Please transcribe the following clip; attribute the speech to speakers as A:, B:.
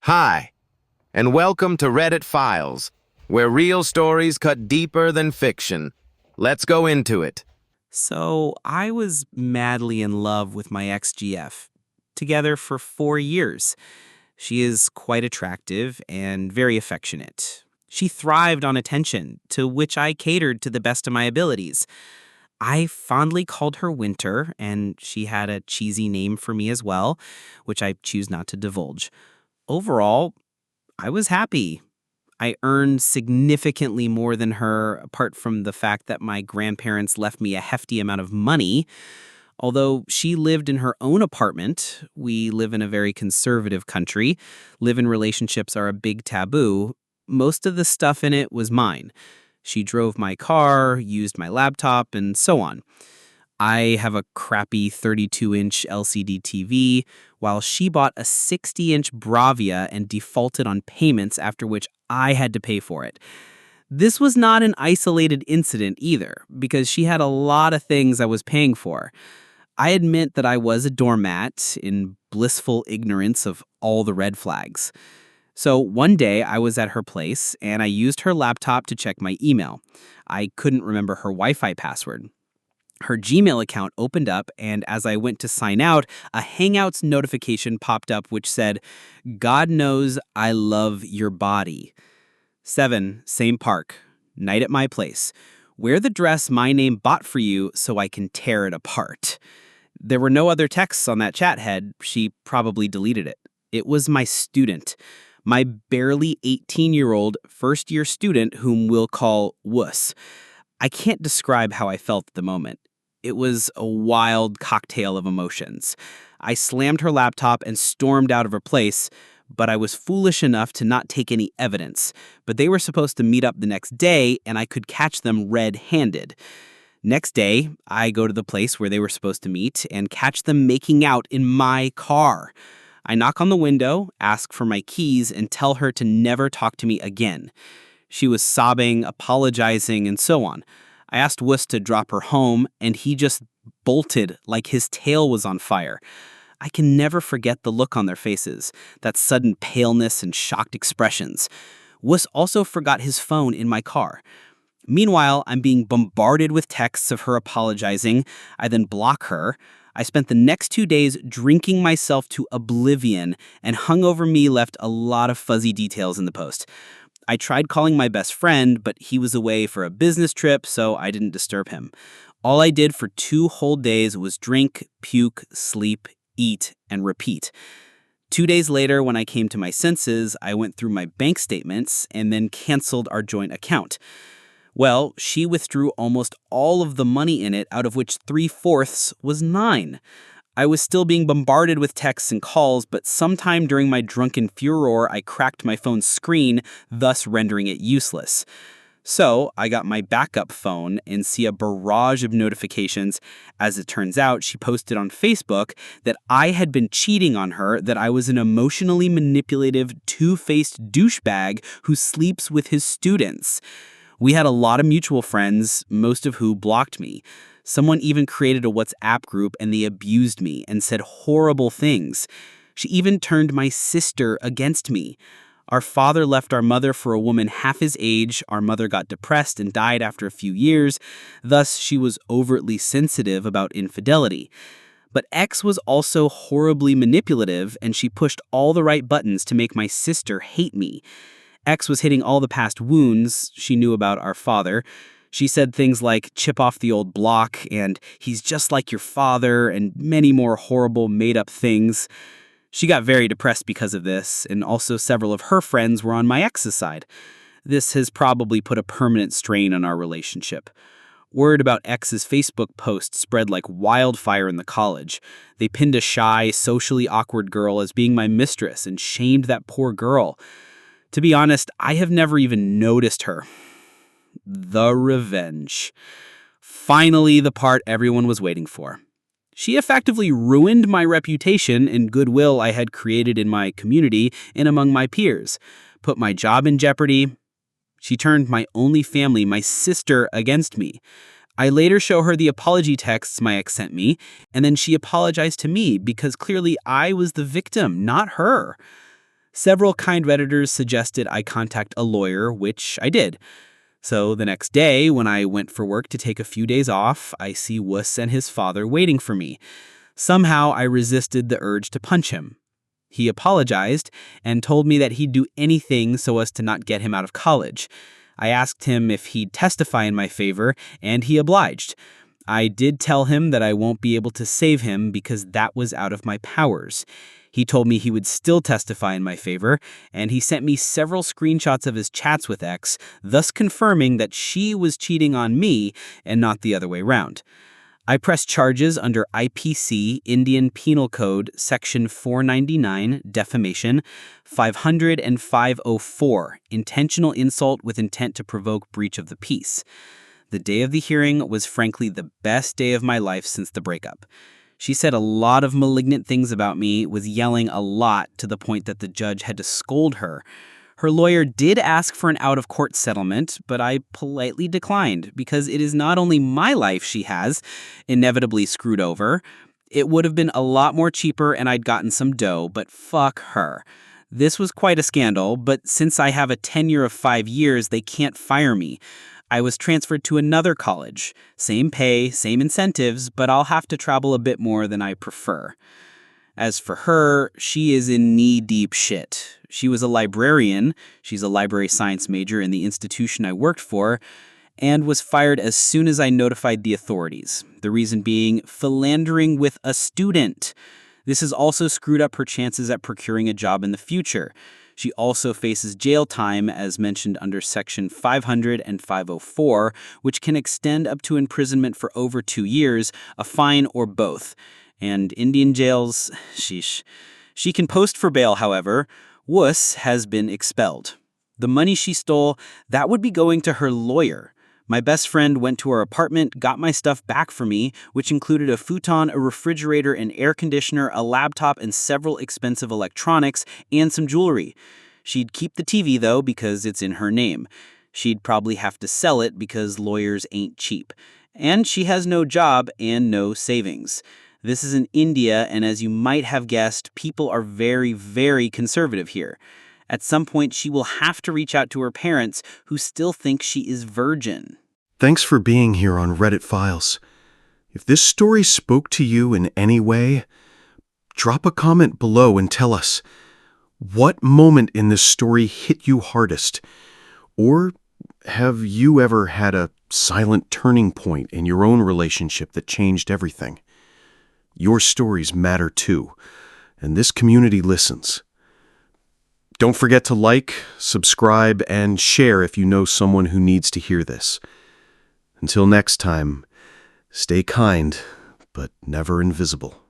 A: Hi, and welcome to Reddit Files, where real stories cut deeper than fiction. Let's go into it.
B: So I was madly in love with my ex-GF, together for 4 years. She is quite attractive and very affectionate. She thrived on attention, to which I catered to the best of my abilities. I fondly called her Winter, and she had a cheesy name for me as well, which I choose not to divulge. Overall, I was happy. I earned significantly more than her, apart from the fact that my grandparents left me a hefty amount of money. Although she lived in her own apartment, we live in a very conservative country. Live-in relationships are a big taboo. Most of the stuff in it was mine. She drove my car, used my laptop, and so on. I have a crappy 32-inch LCD TV, while she bought a 60-inch Bravia and defaulted on payments, after which I had to pay for it. This was not an isolated incident either, because she had a lot of things I was paying for. I admit that I was a doormat in blissful ignorance of all the red flags. So one day I was at her place and I used her laptop to check my email. I couldn't remember her Wi-Fi password. Her Gmail account opened up, and as I went to sign out, a Hangouts notification popped up which said, "God knows I love your body. 7, same park. Night at my place. Wear the dress my name bought for you so I can tear it apart." There were no other texts on that chat head. She probably deleted it. It was my student. My barely 18-year-old first-year student whom we'll call Wuss. I can't describe how I felt at the moment. It was a wild cocktail of emotions. I slammed her laptop and stormed out of her place, but I was foolish enough to not take any evidence. But they were supposed to meet up the next day, and I could catch them red-handed. Next day, I go to the place where they were supposed to meet and catch them making out in my car. I knock on the window, ask for my keys, and tell her to never talk to me again. She was sobbing, apologizing, and so on. I asked Wuss to drop her home, and he just bolted like his tail was on fire. I can never forget the look on their faces, that sudden paleness and shocked expressions. Wuss also forgot his phone in my car. Meanwhile, I'm being bombarded with texts of her apologizing. I then block her. I spent the next 2 days drinking myself to oblivion, and hungover me left a lot of fuzzy details in the post. I tried calling my best friend, but he was away for a business trip, so I didn't disturb him. All I did for 2 whole days was drink, puke, sleep, eat, and repeat. 2 days later, when I came to my senses, I went through my bank statements and then canceled our joint account. Well, she withdrew almost all of the money in it, out of which 3/4 was mine. I was still being bombarded with texts and calls, but sometime during my drunken furor, I cracked my phone's screen, thus rendering it useless. So I got my backup phone and see a barrage of notifications. As it turns out, she posted on Facebook that I had been cheating on her, that I was an emotionally manipulative, two-faced douchebag who sleeps with his students. We had a lot of mutual friends, most of who blocked me. Someone even created a WhatsApp group and they abused me and said horrible things. She even turned my sister against me. Our father left our mother for a woman half his age. Our mother got depressed and died after a few years. Thus, she was overtly sensitive about infidelity. But X was also horribly manipulative, and she pushed all the right buttons to make my sister hate me. X was hitting all the past wounds she knew about our father. She said things like, "chip off the old block," and "he's just like your father," and many more horrible made-up things. She got very depressed because of this, and also several of her friends were on my ex's side. This has probably put a permanent strain on our relationship. Word about X's Facebook post spread like wildfire in the college. They pinned a shy, socially awkward girl as being my mistress and shamed that poor girl. To be honest, I have never even noticed her. The revenge. Finally, the part everyone was waiting for. She effectively ruined my reputation and goodwill I had created in my community and among my peers, put my job in jeopardy. She turned my only family, my sister, against me. I later show her the apology texts my ex sent me, and then she apologized to me because clearly I was the victim, not her. Several kind Redditors suggested I contact a lawyer, which I did. So the next day, when I went for work to take a few days off, I see Wuss and his father waiting for me. Somehow I resisted the urge to punch him. He apologized and told me that he'd do anything so as to not get him out of college. I asked him if he'd testify in my favor, and he obliged. I did tell him that I won't be able to save him because that was out of my powers. He told me he would still testify in my favor, and he sent me several screenshots of his chats with X, thus confirming that she was cheating on me and not the other way around. I pressed charges under IPC, Indian Penal Code, Section 499, defamation, 500 and 504, intentional insult with intent to provoke breach of the peace. The day of the hearing was frankly the best day of my life since the breakup. She said a lot of malignant things about me, was yelling a lot to the point that the judge had to scold her. Her lawyer did ask for an out-of-court settlement, but I politely declined because it is not only my life she has inevitably screwed over. It would have been a lot more cheaper and I'd gotten some dough, but fuck her. This was quite a scandal, but since I have a tenure of 5 years, they can't fire me. I was transferred to another college. Same pay, same incentives, but I'll have to travel a bit more than I prefer. As for her, she is in knee-deep shit. She was a librarian, she's a library science major in the institution I worked for, and was fired as soon as I notified the authorities. The reason being philandering with a student. This has also screwed up her chances at procuring a job in the future. She also faces jail time, as mentioned under Section 500 and 504, which can extend up to imprisonment for over 2 years, a fine, or both. And Indian jails, sheesh. She can post for bail, however. Wuss has been expelled. The money she stole, that would be going to her lawyer. My best friend went to her apartment, got my stuff back for me, which included a futon, a refrigerator, an air conditioner, a laptop, and several expensive electronics, and some jewelry. She'd keep the TV, though, because it's in her name. She'd probably have to sell it because lawyers ain't cheap. And she has no job and no savings. This is in India, and as you might have guessed, people are very, very conservative here. At some point, she will have to reach out to her parents, who still think she is virgin.
C: Thanks for being here on Reddit Files. If this story spoke to you in any way, drop a comment below and tell us what moment in this story hit you hardest. Or have you ever had a silent turning point in your own relationship that changed everything? Your stories matter too, and this community listens. Don't forget to like, subscribe, and share if you know someone who needs to hear this. Until next time, stay kind, but never invisible.